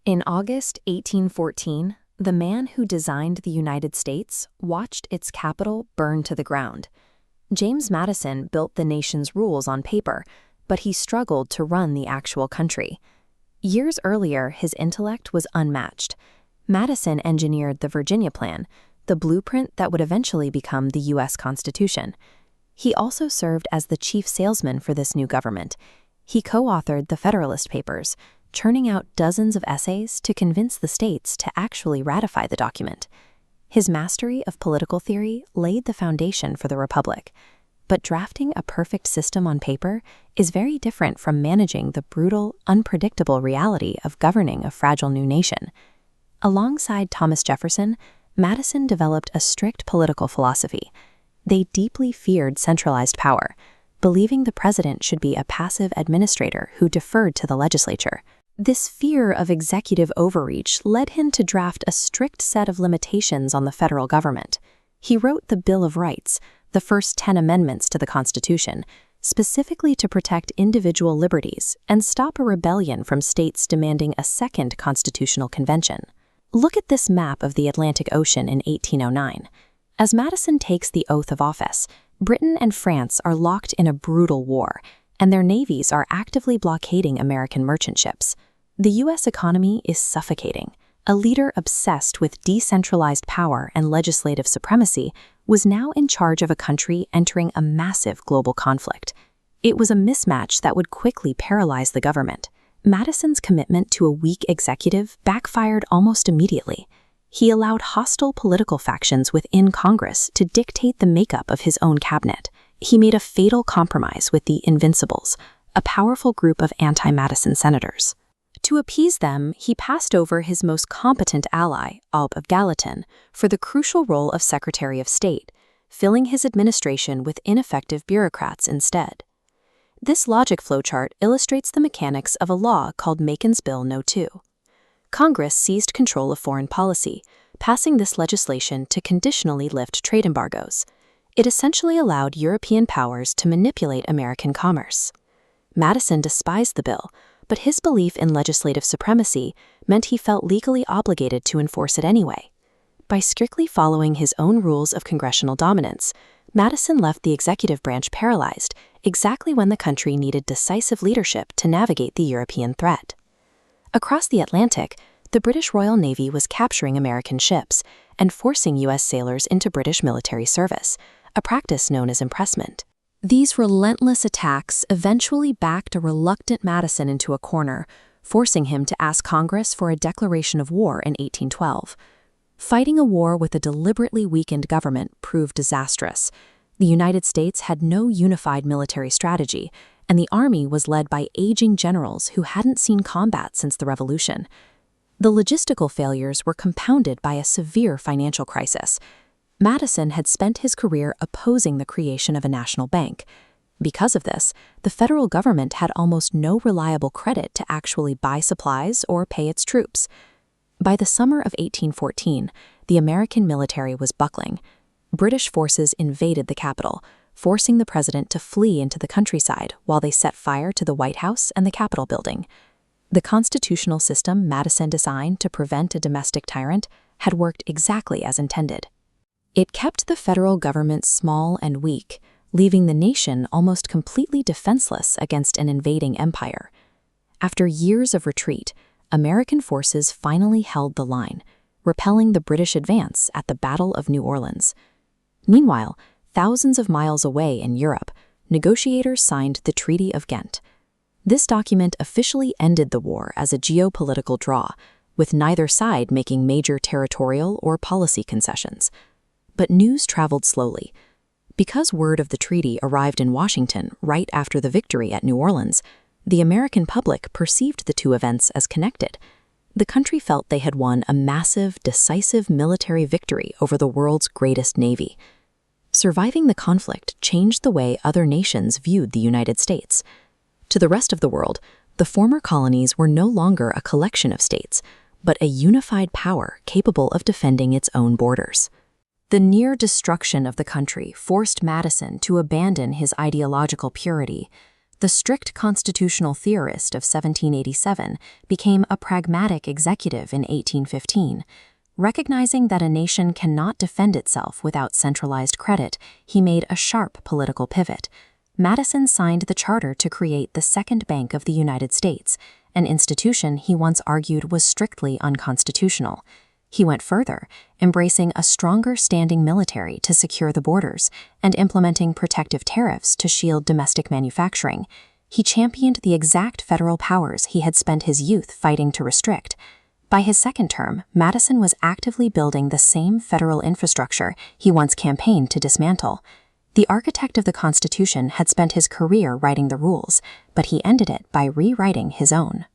In August 1814, the man who designed the United States watched its capital burn to the ground. James Madison built the nation's rules on paper, but he struggled to run the actual country. Years earlier, his intellect was unmatched. Madison engineered the Virginia Plan, the blueprint that would eventually become the U.S. Constitution. He also served as the chief salesman for this new government. He co-authored the Federalist Papers, churning out dozens of essays to convince the states to actually ratify the document. His mastery of political theory laid the foundation for the Republic. But drafting a perfect system on paper is very different from managing the brutal, unpredictable reality of governing a fragile new nation. Alongside Thomas Jefferson, Madison developed a strict political philosophy. They deeply feared centralized power, believing the president should be a passive administrator who deferred to the legislature. This fear of executive overreach led him to draft a strict set of limitations on the federal government. He wrote the Bill of Rights, the first 10 amendments to the Constitution, specifically to protect individual liberties and stop a rebellion from states demanding a second constitutional convention. Look at this map of the Atlantic Ocean in 1809. As Madison takes the oath of office, Britain and France are locked in a brutal war, and their navies are actively blockading American merchant ships. The U.S. economy is suffocating. A leader obsessed with decentralized power and legislative supremacy was now in charge of a country entering a massive global conflict. It was a mismatch that would quickly paralyze the government. Madison's commitment to a weak executive backfired almost immediately. He allowed hostile political factions within Congress to dictate the makeup of his own cabinet. He made a fatal compromise with the Invincibles, a powerful group of anti-Madison senators. To appease them, he passed over his most competent ally, Alb of Gallatin, for the crucial role of Secretary of State, filling his administration with ineffective bureaucrats instead. This logic flowchart illustrates the mechanics of a law called Macon's Bill No. 2. Congress seized control of foreign policy, passing this legislation to conditionally lift trade embargoes. It essentially allowed European powers to manipulate American commerce. Madison despised the bill, but his belief in legislative supremacy meant he felt legally obligated to enforce it anyway. By strictly following his own rules of congressional dominance, Madison left the executive branch paralyzed exactly when the country needed decisive leadership to navigate the European threat. Across the Atlantic, the British Royal Navy was capturing American ships and forcing U.S. sailors into British military service, a practice known as impressment. These relentless attacks eventually backed a reluctant Madison into a corner, forcing him to ask Congress for a declaration of war in 1812. Fighting a war with a deliberately weakened government proved disastrous. The United States had no unified military strategy, and the army was led by aging generals who hadn't seen combat since the Revolution. The logistical failures were compounded by a severe financial crisis. Madison had spent his career opposing the creation of a national bank. Because of this, the federal government had almost no reliable credit to actually buy supplies or pay its troops. By the summer of 1814, the American military was buckling. British forces invaded the capital, forcing the president to flee into the countryside while they set fire to the White House and the Capitol building. The constitutional system Madison designed to prevent a domestic tyrant had worked exactly as intended. It kept the federal government small and weak, leaving the nation almost completely defenseless against an invading empire. After years of retreat, American forces finally held the line, repelling the British advance at the Battle of New Orleans. Meanwhile, thousands of miles away in Europe, negotiators signed the Treaty of Ghent. This document officially ended the war as a geopolitical draw, with neither side making major territorial or policy concessions. But news traveled slowly. Because word of the treaty arrived in Washington right after the victory at New Orleans, the American public perceived the two events as connected. The country felt they had won a massive, decisive military victory over the world's greatest navy. Surviving the conflict changed the way other nations viewed the United States. To the rest of the world, the former colonies were no longer a collection of states, but a unified power capable of defending its own borders. The near destruction of the country forced Madison to abandon his ideological purity. The strict constitutional theorist of 1787 became a pragmatic executive in 1815. Recognizing that a nation cannot defend itself without centralized credit, he made a sharp political pivot. Madison signed the charter to create the Second Bank of the United States, an institution he once argued was strictly unconstitutional. He went further, embracing a stronger standing military to secure the borders and implementing protective tariffs to shield domestic manufacturing. He championed the exact federal powers he had spent his youth fighting to restrict. By his second term, Madison was actively building the same federal infrastructure he once campaigned to dismantle. The architect of the Constitution had spent his career writing the rules, but he ended it by rewriting his own.